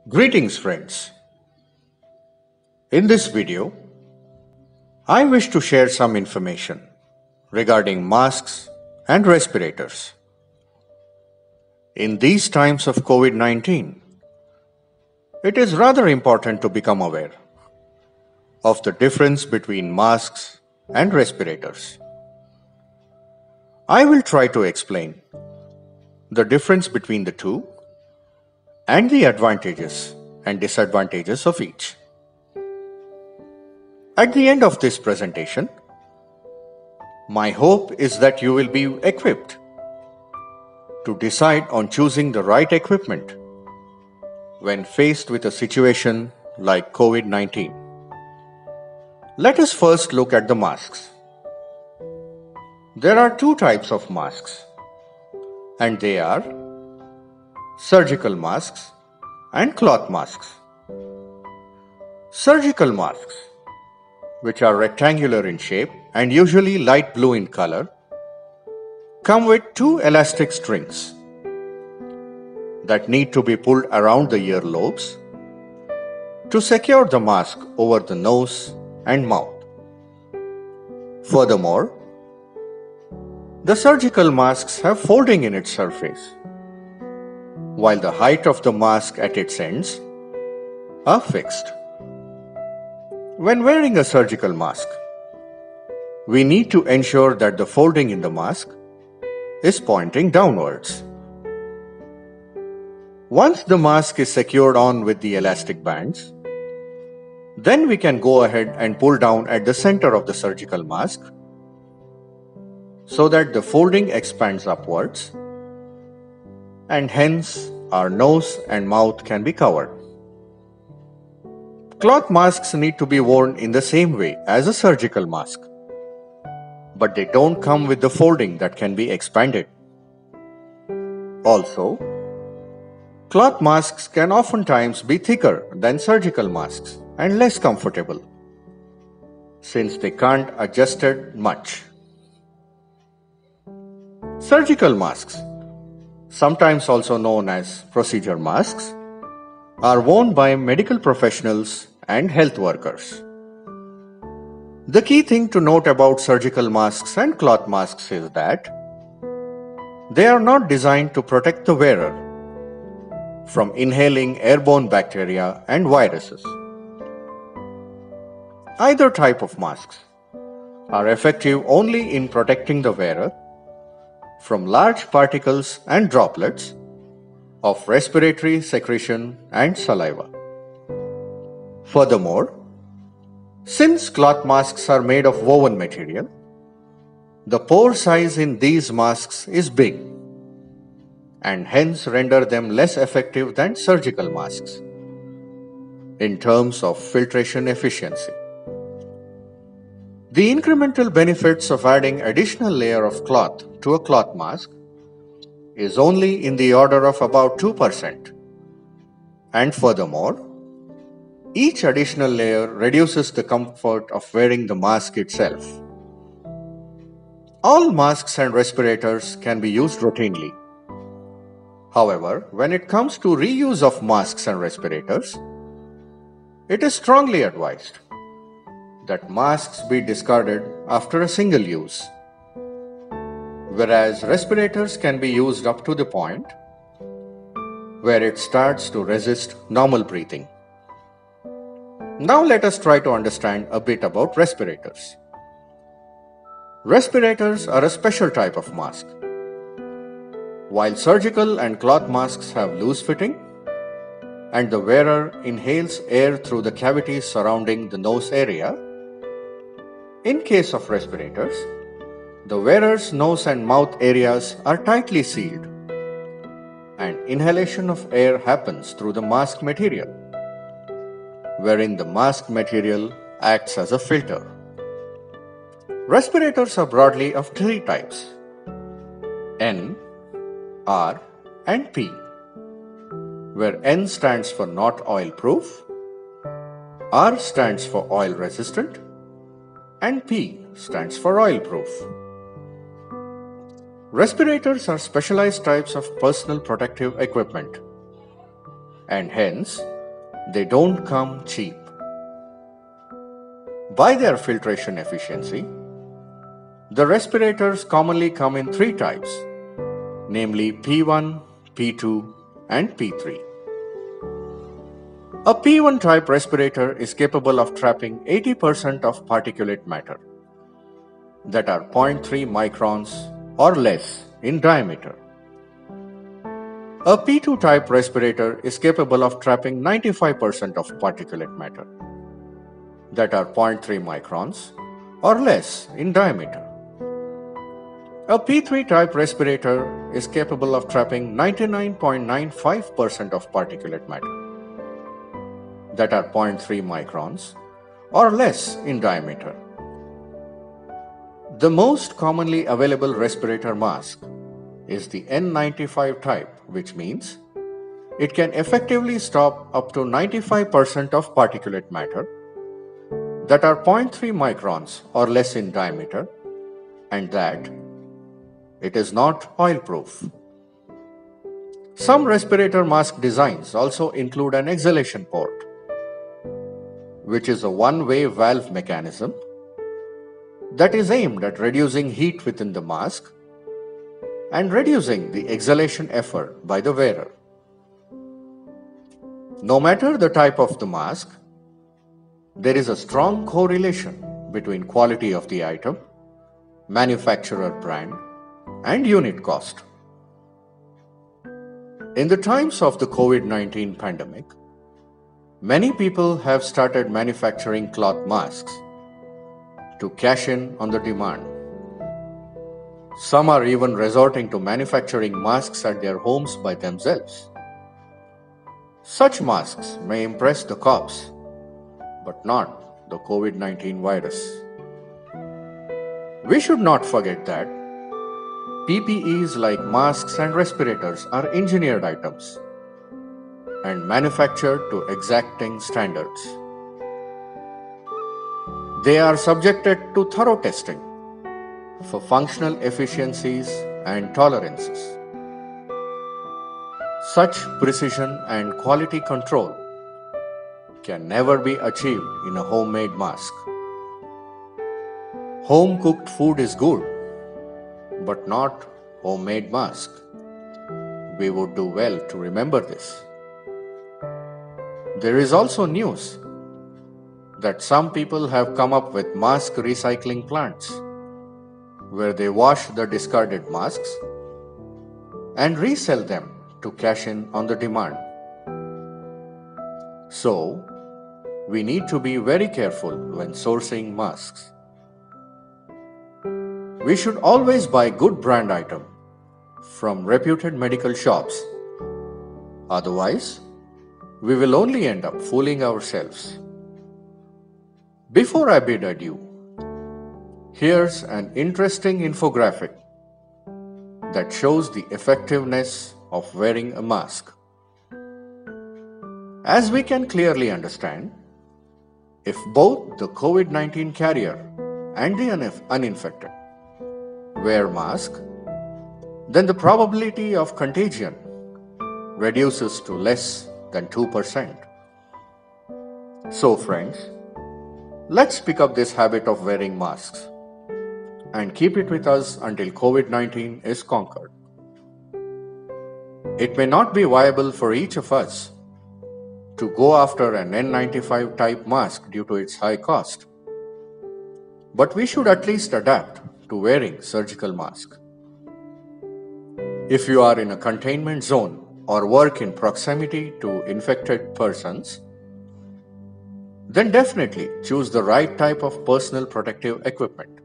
Greetings friends. In this video, I wish to share some information regarding masks and respirators. In these times of COVID-19, it is rather important to become aware of the difference between masks and respirators. I will try to explain the difference between the two and the advantages and disadvantages of each. At the end of this presentation, my hope is that you will be equipped to decide on choosing the right equipment when faced with a situation like COVID-19. Let us first look at the masks. There are two types of masks, and they are surgical masks and cloth masks. Surgical masks, which are rectangular in shape and usually light blue in color, come with two elastic strings that need to be pulled around the earlobes to secure the mask over the nose and mouth. Furthermore, the surgical masks have folding in its surface, while the height of the mask at its ends are fixed. When wearing a surgical mask, we need to ensure that the folding in the mask is pointing downwards. Once the mask is secured on with the elastic bands, then we can go ahead and pull down at the center of the surgical mask so that the folding expands upwards and hence our nose and mouth can be covered. Cloth masks need to be worn in the same way as a surgical mask, but they don't come with the folding that can be expanded. Also, cloth masks can oftentimes be thicker than surgical masks and less comfortable, since they can't adjust it much. Surgical masks, sometimes also known as procedure masks, are worn by medical professionals and health workers. The key thing to note about surgical masks and cloth masks is that they are not designed to protect the wearer from inhaling airborne bacteria and viruses. Either type of masks are effective only in protecting the wearer from large particles and droplets of respiratory secretion and saliva. Furthermore, since cloth masks are made of woven material, the pore size in these masks is big and hence render them less effective than surgical masks in terms of filtration efficiency. The incremental benefits of adding additional layer of cloth to a cloth mask is only in the order of about 2%. And furthermore, each additional layer reduces the comfort of wearing the mask itself. All masks and respirators can be used routinely. However, when it comes to reuse of masks and respirators, it is strongly advised that masks be discarded after a single use, whereas respirators can be used up to the point where it starts to resist normal breathing. Now let us try to understand a bit about respirators. Respirators are a special type of mask. While surgical and cloth masks have loose fitting, and the wearer inhales air through the cavities surrounding the nose area, in case of respirators, the wearer's nose and mouth areas are tightly sealed, and inhalation of air happens through the mask material, wherein the mask material acts as a filter. Respirators are broadly of three types: N, R, and P, where N stands for not oil proof, R stands for oil resistant, and P stands for oil proof. Respirators are specialized types of personal protective equipment and hence they don't come cheap. By their filtration efficiency, the respirators commonly come in three types, namely P1, P2, and P3. A P1 type respirator is capable of trapping 80% of particulate matter that are zero point 0.3 microns or less in diameter. A P2 type respirator is capable of trapping 95% of particulate matter that are zero point 0.3 microns or less in diameter. A P3 type respirator is capable of trapping 99.95% of particulate matter that are zero point 0.3 microns or less in diameter. The most commonly available respirator mask is the N95 type, which means it can effectively stop up to 95% of particulate matter that are 0.3 microns or less in diameter, and that it is not oil-proof. Some respirator mask designs also include an exhalation port, which is a one-way valve mechanism that is aimed at reducing heat within the mask and reducing the exhalation effort by the wearer. No matter the type of the mask, there is a strong correlation between quality of the item, manufacturer brand, and unit cost. In the times of the COVID-19 pandemic, many people have started manufacturing cloth masks to cash in on the demand. Some are even resorting to manufacturing masks at their homes by themselves. Such masks may impress the cops, but not the COVID-19 virus. We should not forget that PPEs like masks and respirators are engineered items and manufactured to exacting standards. They are subjected to thorough testing for functional efficiencies and tolerances. Such precision and quality control can never be achieved in a homemade mask. Home cooked food is good, but not homemade mask. We would do well to remember this. There is also news that some people have come up with mask recycling plants where they wash the discarded masks and resell them to cash in on the demand. So, we need to be very careful when sourcing masks. We should always buy good brand item from reputed medical shops. Otherwise, we will only end up fooling ourselves. Before I bid adieu, here's an interesting infographic that shows the effectiveness of wearing a mask. As we can clearly understand, if both the COVID-19 carrier and the uninfected wear mask, then the probability of contagion reduces to less than 2%. So friends, let's pick up this habit of wearing masks and keep it with us until COVID-19 is conquered. It may not be viable for each of us to go after an N95 type mask due to its high cost, but we should at least adapt to wearing surgical mask. If you are in a containment zone or work in proximity to infected persons, then definitely choose the right type of personal protective equipment.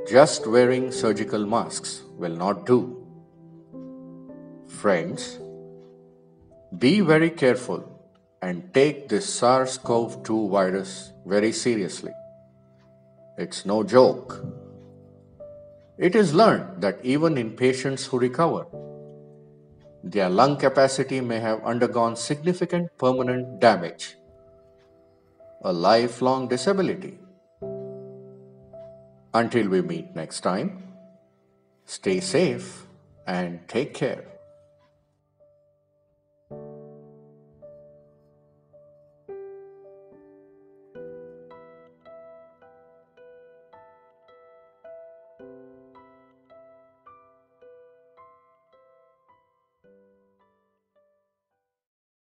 Just wearing surgical masks will not do. Friends, be very careful and take this SARS-CoV-2 virus very seriously. It's no joke. It is learned that even in patients who recover, their lung capacity may have undergone significant permanent damage, a lifelong disability. Until we meet next time, stay safe and take care.